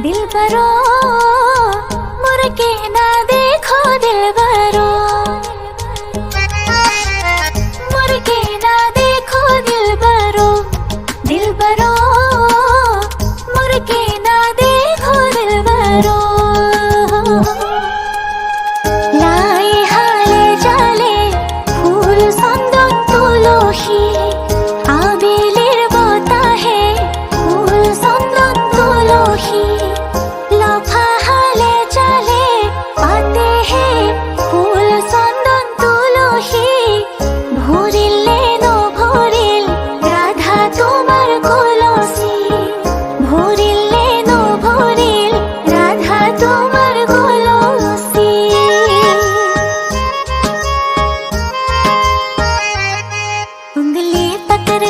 दिलबरो मुड़ के ना देखो दिलबरो मुड़ के ना देखो दिलबरो दिलबरो मुड़ के ना देखो दिलबरो লাই হালে জালে ফুল চন্দন তুলসী আবেলির বতাহে ফুল চন্দন তুলসী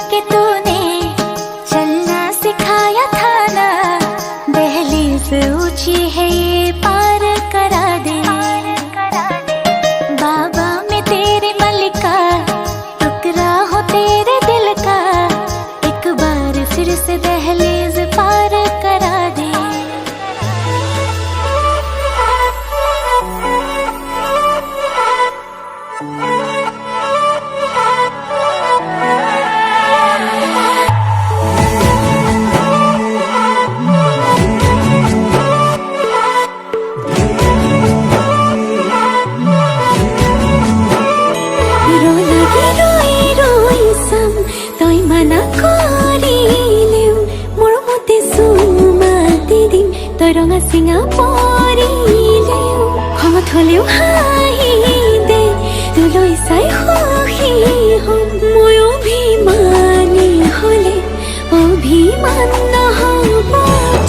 के तूने चलना सिखाया था ना दहलीज ऊंची है ये पार करा दे बाबा मैं तेरे मलिका टुकड़ा हो तेरे दिल का एक बार फिर से दहलीज पार करा दे ৰঙা চিঙা পৰিলে খঙত হ'লেও হাঁহি দে তোলৈ চাই সুখী হ'ম মই অভিমানী হ'লে অভিমান নহ'ব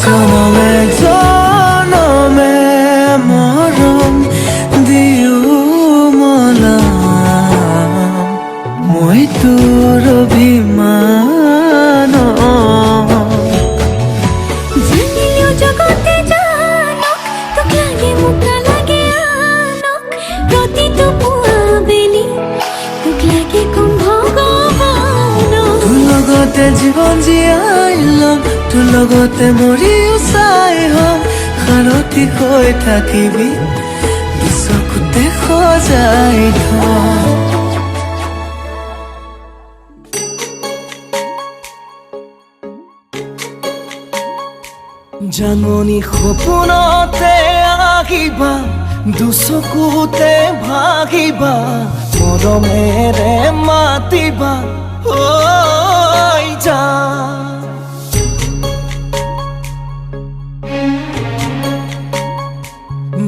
জনমে জনমে মৰম দিও মলা মই তোৰ অভিমান জীবন জীয়াই লম তোৰ লগতে মৰিও চাই হ'ম সাৰথি হৈ থাকিবি চকুতে সজাই থম জানমনি সপোনতে আহিবা দুচকুতে ভাগিবা মৰমেৰে মাতিবা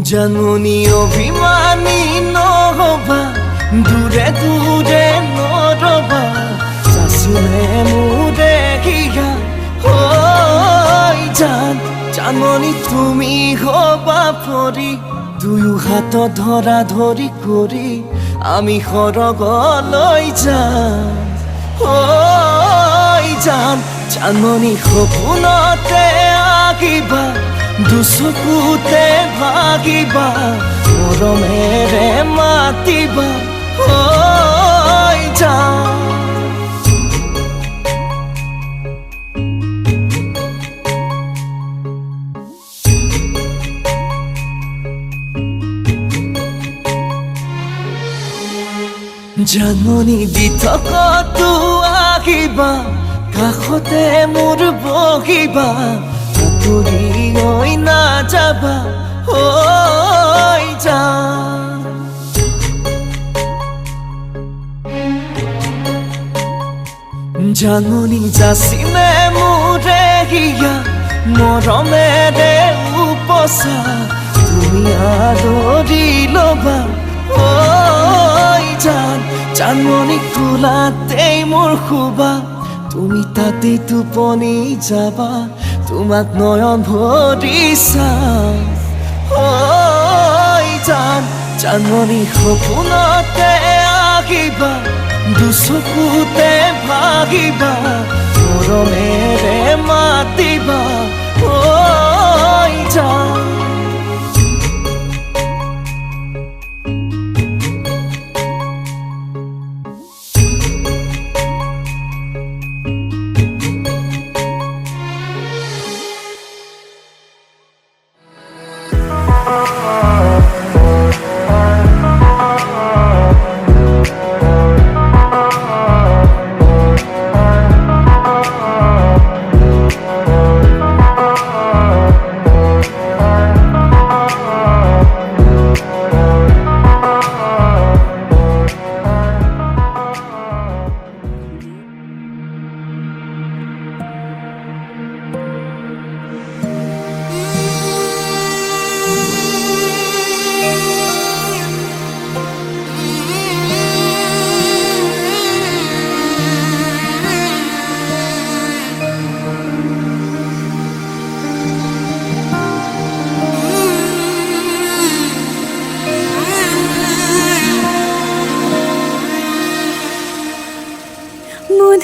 জানমনি অভিমানী নহবা দূৰে দূৰে নৰবা চাচিলে মোৰ দেখিয়া জানমনি তুমি হবা পৰি দুয়ো হাত ধৰা ধৰি কৰি আমি সৰগলৈ যাম জানমনি সপোনতে আহিবা দুচকুতে ভাগিবা মৰমেৰে মাতিবা জানমনি বিথকতো আহিবা কাষতে মোৰ বহিবা আঁতৰি হৈ নাযাবা জানমনি যাচিলে মোৰে হিয়া মৰমেৰে উপচা তুমি আদৰি ল'বা জানমনি কোলাতেই মোৰ শুবা তুমি তাতেই টোপনি যাবা তোমাক নয়ন ভৰি চাম জানমনি সপোনতে আহিবা দুচকুতে ভাগিবা মৰমেৰে মাতিবা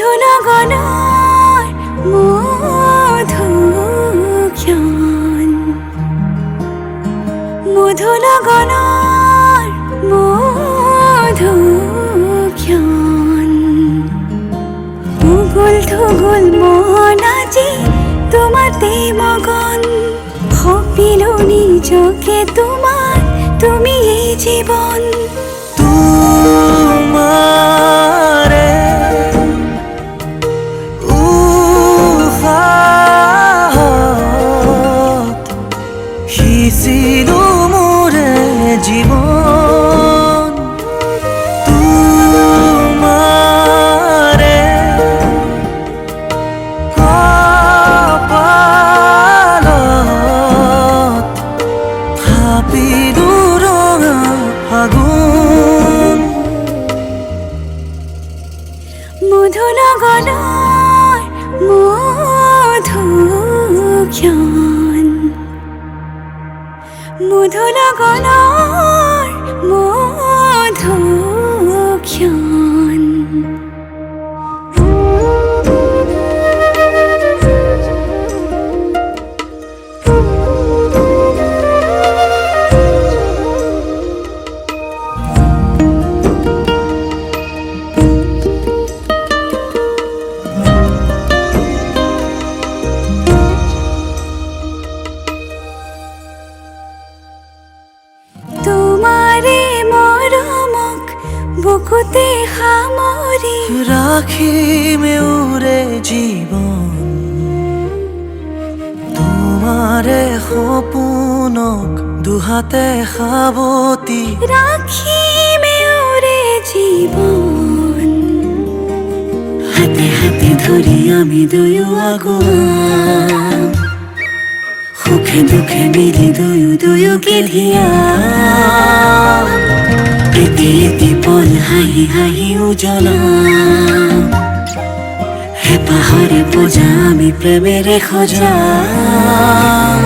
মধুনগনৰ মধুক্ষণ মধুনগনৰ মধুক্ষণ উগুল থুগুল মন আজি তোমাতে মগন ভাবিলো নিজকে তোমাৰ তুমি এই জীবন তোমাৰে উহাত সিঁচিলো মোৰে জীৱন তোমাৰে কপালত ভাবিলো ৰঙা ফাগুন মধুনগৰৰ মধুক্ষণ মধুনগৰৰ মধুক্ষণ তোমাৰে মৰমক বুকুতে সামৰি ৰাখিমে ওৰে জীৱন তোমাৰে সপোনক দুহাতে সাৱটি ৰাখিমে ওৰে জীৱন হাতে হাতে ধৰি আমি দুয়ো আগুৱাম সুখে দুখে মিলি দুয়োকে ধিয়াম এটি এটি পল হাঁহি হাঁহি উজ্বলাম হেঁপাহৰে পূজা আমি প্ৰেমেৰে সজাম